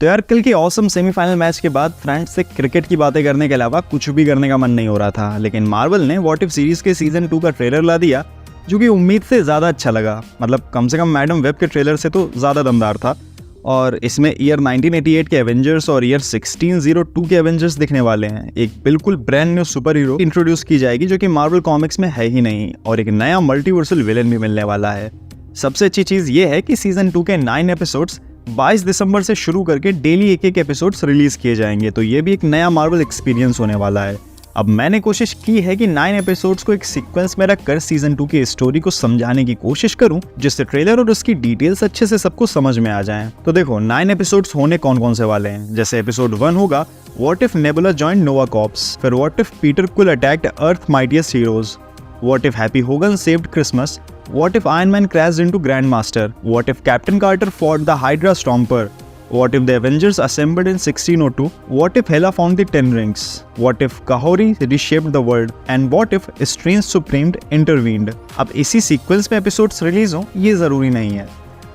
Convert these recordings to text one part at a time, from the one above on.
तो यार कल के ऑसम सेमीफाइनल मैच के बाद फ्रेंड्स से क्रिकेट की बातें करने के अलावा कुछ भी करने का मन नहीं हो रहा था, लेकिन मार्वल ने व्हाट इफ सीरीज के सीजन 2 का ट्रेलर ला दिया जो कि उम्मीद से ज़्यादा अच्छा लगा। मतलब कम से कम मैडम वेब के ट्रेलर से तो ज़्यादा दमदार था। और इसमें ईयर 1988 के एवेंजर्स और ईयर 1602 के एवेंजर्स दिखने वाले हैं। एक बिल्कुल brand new super hero introduce की जाएगी जो कि मार्वल कॉमिक्स में है ही नहीं, और एक नया मल्टीवर्सल विलेन भी मिलने वाला है। सबसे अच्छी चीज़ ये है कि सीजन 2 के 9 एपिसोड्स 22 दिसंबर से शुरू करके डेली एक एपिसोड्स रिलीज किए जाएंगे, तो ये भी एक नया मार्वल एक्सपीरियंस होने वाला है। अब मैंने कोशिश की है कि 9 एपिसोड्स को एक सीक्वेंस में रखकर सीजन 2 की स्टोरी को समझाने की कोशिश करूं, जिससे ट्रेलर और उसकी डिटेल्स अच्छे से सबको समझ में आ जाएं। तो देखो 9 एपिसोड्स होने कौन कौन से वाले हैं। जैसे एपिसोड 1 होगा what if Nebula joined Nova Corps, फिर what if Peter Quill attacked Earth mightiest heroes, what if Happy Hogan saved Christmas, what if Iron Man crashed into Grandmaster, what if Captain Carter fought the Hydra Stomper, what if the Avengers assembled in 1602, what if Hela found the Ten Rings, what if Kahori reshaped the world, and what if Strange Supreme intervened। अब इसी sequence में episodes release हो ये ज़रूरी नहीं है।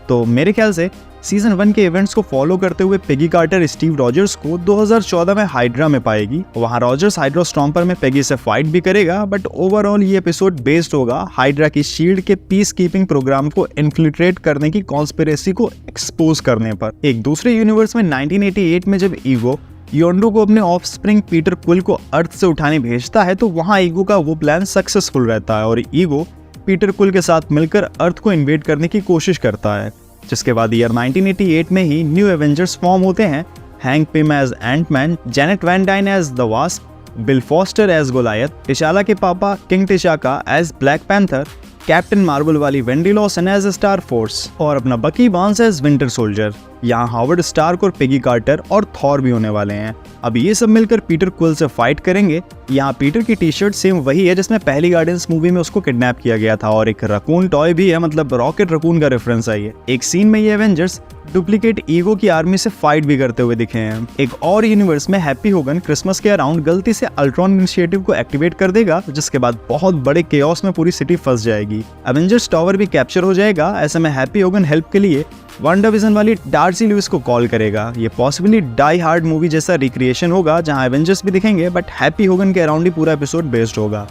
तो मेरे ख्याल से सीजन 1 के इवेंट्स को फॉलो करते हुए पेगी कार्टर स्टीव रॉजर्स को 2014 में हाइड्रा में पाएगी। वहाँ रॉजर्स हाइड्रा स्टॉम्पर में पेगी से फाइट भी करेगा, बट ओवरऑल ये एपिसोड बेस्ड होगा हाइड्रा की शील्ड के पीस कीपिंग प्रोग्राम को इन्फिल्ट्रेट करने की कॉन्स्पिरेसी को एक्सपोज करने पर। एक दूसरे यूनिवर्स में 1988 में जब ईगो योंडो को अपने ऑफस्प्रिंग पीटर क्विल को अर्थ से उठाने भेजता है, तो वहाँ ईगो का वो प्लान सक्सेसफुल रहता है और ईगो पीटर क्विल के साथ मिलकर अर्थ को इन्वेड करने की कोशिश करता है। जिसके बाद ईयर 1988 में ही न्यू एवेंजर्स फॉर्म होते हैं। Hank Pym as Ant Man, Janet Van Dyne as the Wasp, Bill Foster as Goliath, T'Challa के पापा King T'Chaka as Black Panther, Captain Marvel वाली Wendy Lawson as Star Force और अपना Bucky Barnes as Winter Soldier. यहाँ Howard Stark और Peggy Carter और Thor भी होने वाले हैं। अब ये सब मिलकर पीटर क्विल से फाइट करेंगे। यहाँ पीटर की टी शर्ट सेम वही है जिसमें पहली गार्डियंस मूवी में उसको किडनैप किया गया था, और एक रकून टॉय भी है, मतलब रॉकेट रकून का रेफरेंस है ये। एक सीन में ये एवेंजर्स डुप्लीकेट ईगो की आर्मी से फाइट भी करते हुए दिखे हैं। एक और यूनिवर्स में हैप्पी होगन क्रिसमस के अराउंड गलती से अल्ट्रॉन इनिशिएटिव को एक्टिवेट कर देगा, जिसके बाद बहुत बड़े केओस में पूरी सिटी फंस जाएगी। एवेंजर्स टावर भी कैप्चर हो जाएगा। ऐसे में हैप्पी होगन हेल्प के लिए वांडाविजन वाली डार्सी लुइस को कॉल करेगा। ये पॉसिबली डाई हार्ड मूवी जैसा रिक्रिएशन होगा जहां एवेंजर्स भी दिखेंगे, बट हैप्पी होगन के अराउंड ही पूरा एपिसोड बेस्ड होगा।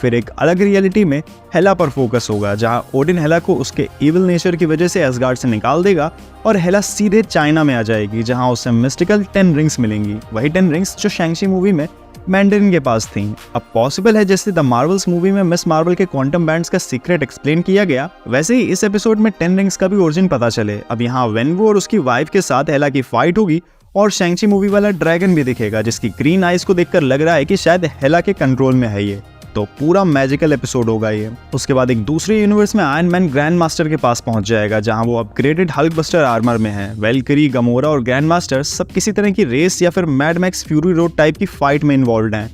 फिर एक अलग रियलिटी में हेला पर फोकस होगा, जहां ओडिन हेला को उसके इविल नेचर की वजह से एसगार्ड से निकाल देगा और हेला सीधे चाइना में आ जाएगी, जहां उसे मिस्टिकल 10 रिंग्स मिलेंगी। वही 10 रिंग्स जो शैंग-ची मूवी में मैंडरिन के पास थी। अब पॉसिबल है जैसे द मार्वल्स मूवी में मिस मार्वल के क्वांटम बैंड्स का सीक्रेट एक्सप्लेन किया गया, वैसे ही इस एपिसोड में 10 रिंग्स का भी ओरिजिन पता चले। अब यहाँ वेनवो और उसकी वाइफ के साथ हेला की फाइट होगी और शैंग-ची मूवी वाला ड्रैगन भी दिखेगा, जिसकी ग्रीन आइज को देखकर लग रहा है कि शायद हेला के कंट्रोल में है ये। तो पूरा मैजिकल एपिसोड होगा ये। उसके बाद एक दूसरे यूनिवर्स में आयरन मैन ग्रैंड मास्टर के पास पहुंच जाएगा, जहां वो अपग्रेडेड हल्क बस्टर आर्मर में है। वेलकरी, गमोरा और ग्रैंड मास्टर सब किसी तरह की रेस या फिर mad max fury road type की फाइट में इन्वॉल्व हैं।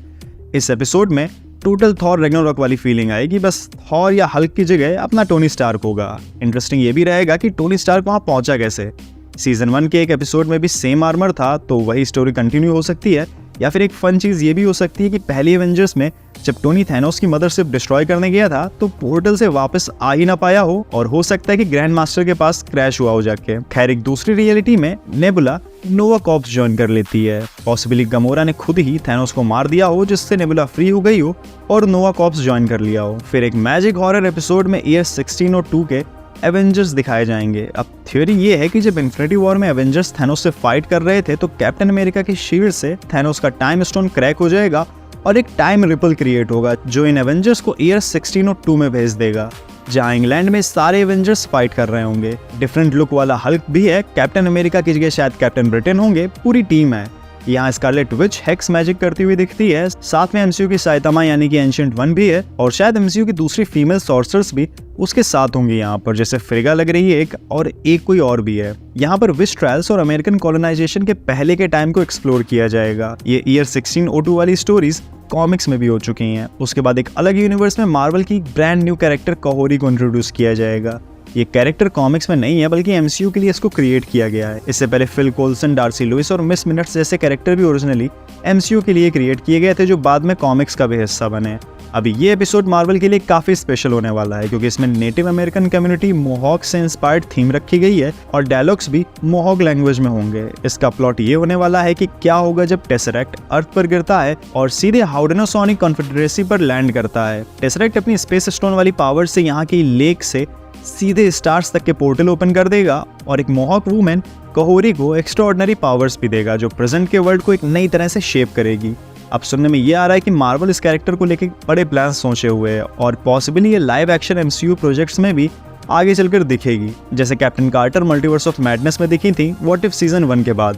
इस एपिसोड में टोटल थॉर रैग्नारोक वाली फीलिंग आएगी, बस थॉर या हल्क की जगह अपना टोनी स्टार्क होगा। इंटरेस्टिंग ये भी रहेगा कि टोनी स्टार्क वहां पहुंचा कैसे। सीजन 1 के एक एपिसोड में भी सेम आर्मर था, तो वही स्टोरी कंटिन्यू हो सकती है। या फिर एक फन चीज ये भी हो सकती है कि पहली एवेंजर्स में जब टोनी थैनोस की मदरशिप डिस्ट्रॉय करने गया था, तो पोर्टल से वापस आ ही ना पाया हो, और हो सकता है कि ग्रैंड मास्टर के पास क्रैश हुआ हो जाके। खैर एक दूसरी रियलिटी में नेबुला नोवा कॉर्प्स ज्वाइन कर लेती है। पॉसिबली गमोरा ने खुद ही थैनोस को मार दिया हो, जिससे नेबुला फ्री हो गई हो और नोवा कॉर्प्स ज्वाइन कर लिया हो। फिर एक मैजिक हॉरर एपिसोड में ईयर 1602 के एवेंजर्स दिखाए जाएंगे। अब थ्योरी ये है कि जब इन्फिनिटी वॉर में एवेंजर्स थैनोस से फाइट कर रहे थे, तो कैप्टन अमेरिका की शील्ड से थैनोस का टाइम स्टोन क्रैक हो जाएगा और एक टाइम रिपल क्रिएट होगा, जो इन एवेंजर्स को ईयर 1602 में भेज देगा, जहां इंग्लैंड में सारे एवेंजर्स फाइट कर रहे होंगे। डिफरेंट लुक वाला हल्क भी है, कैप्टन अमेरिका की जगह शायद कैप्टन ब्रिटेन होंगे। पूरी टीम है। यहाँ स्कारलेट विच हेक्स मैजिक करती हुई दिखती है। साथ में एमसीयू की साइतामा यानी कि एंशिएंट वन भी है, और शायद एमसीयू की दूसरी फीमेल सॉर्सर्स भी उसके साथ होंगी यहाँ पर, जैसे फ्रिगा लग रही है एक, और एक कोई और भी है। यहाँ पर विश ट्रायल्स और अमेरिकन कॉलोनाइजेशन के पहले के टाइम को एक्सप्लोर किया जाएगा। ये ईयर 1602 वाली स्टोरीज कॉमिक्स में भी हो चुकी हैं। उसके बाद एक अलग यूनिवर्स में मार्वल की ब्रांड न्यू कैरेक्टर कहोरी को इंट्रोड्यूस किया जाएगा। ये कैरेक्टर कॉमिक्स में नहीं है, बल्कि एमसीयू के लिए इसको क्रिएट किया गया है। इससे पहले फिल कोल्सन, डार्सी लुइस और मिस मिनट्स जैसे कैरेक्टर भी ओरिजिनली एमसीयू के लिए क्रिएट किए गए थे, जो बाद में कॉमिक्स का भी हिस्सा बने। अभी ये एपिसोड मार्वल के लिए काफी स्पेशल होने वाला है क्योंकि इसमें नेटिव अमेरिकन कम्युनिटी मोहॉक से इंस्पायर्ड थीम रखी गई है और डायलॉग्स भी मोहॉक लैंग्वेज में होंगे। इसका प्लॉट ये होने वाला है कि क्या होगा जब टेसरेक्ट अर्थ पर गिरता है और सीधे हाउडेनोसॉनिक कॉन्फेडरेसी पर लैंड करता है। टेसरेक्ट अपनी स्पेस स्टोन वाली पावर से यहाँ की लेक से सीधे स्टार्स तक के पोर्टल ओपन कर देगा और एक मोहॉक वुमेन कहोरी को एक्स्ट्राऑर्डिनरी पावर्स भी देगा जो प्रेजेंट के वर्ल्ड को एक नई तरह से शेप करेगी। अब सुनने में ये आ रहा है कि मार्वल इस कैरेक्टर को लेकर बड़े प्लान सोचे हुए हैं और पॉसिबली ये लाइव एक्शन एमसीयू प्रोजेक्ट्स में भी आगे चलकर दिखेगी, जैसे Captain Carter Multiverse of Madness में दिखी थी व्हाट इफ सीजन 1 के बाद।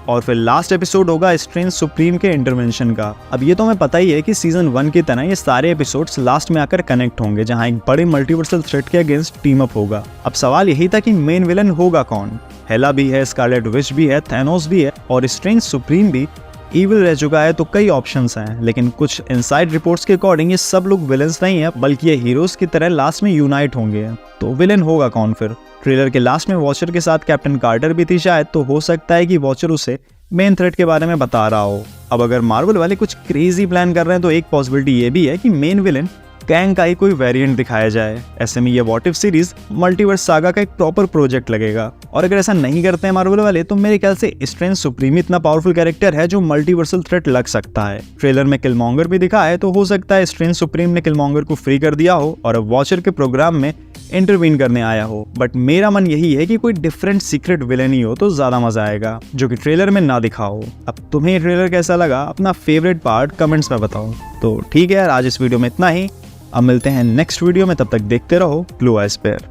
और फिर लास्ट एपिसोड होगा स्ट्रेंज सुप्रीम के इंटरवेंशन का। अब ये तो हमें पता ही है कि सीजन 1 की तरह ये सारे एपिसोड्स लास्ट में आकर कनेक्ट होंगे जहां एक बड़े मल्टीवर्सल थ्रेट के अगेंस्ट टीम अप होगा। अब सवाल यही था कि मेन विलन होगा कौन। हेला भी है, स्कारलेट विच भी है, थैनोस भी है और स्ट्रेंज सुप्रीम भी इविल रह चुका है, तो कई ऑप्शंस हैं। लेकिन कुछ इनसाइड रिपोर्ट्स के अकॉर्डिंग ये सब लोग विलन्स नहीं है बल्कि ये हीरोज की तरह लास्ट में यूनाइट होंगे। तो विलन होगा कौन फिर? ट्रेलर के लास्ट में वॉचर के साथ कैप्टन कार्टर भी थी शायद, तो हो सकता है कि वॉचर उसे मेन थ्रेट के बारे में बता रहा हो। अब अगर मार्वल वाले कुछ क्रेजी प्लान कर रहे हैं तो एक पॉसिबिलिटी ये भी है कि मेन विलन कैंग का ही कोई वेरिएंट दिखाया जाए। ऐसे में ये what if series multiverse saga का एक प्रॉपर प्रोजेक्ट लगेगा। और अगर ऐसा नहीं करते हैं मार्वल वाले तो मेरे ख्याल से स्ट्रेंज सुप्रीम इतना पावरफुल कैरेक्टर है जो मल्टीवर्सल थ्रेट लग सकता है। ट्रेलर में किलमॉन्गर भी दिखा है तो हो सकता है स्ट्रेंज सुप्रीम ने किलमॉन्गर को फ्री कर दिया हो और अब वॉचर के प्रोग्राम में इंटरवीन करने आया हो। बट मेरा मन यही है कि कोई डिफरेंट सीक्रेट विलन ही हो तो ज्यादा मजा आएगा, जो कि ट्रेलर में ना दिखा हो। अब तुम्हें ये ट्रेलर कैसा लगा? अपना फेवरेट पार्ट कमेंट्स में बताओ। तो ठीक है यार, आज इस वीडियो में इतना ही। अब मिलते हैं नेक्स्ट वीडियो में, तब तक देखते रहो ब्लू आइज पेयर।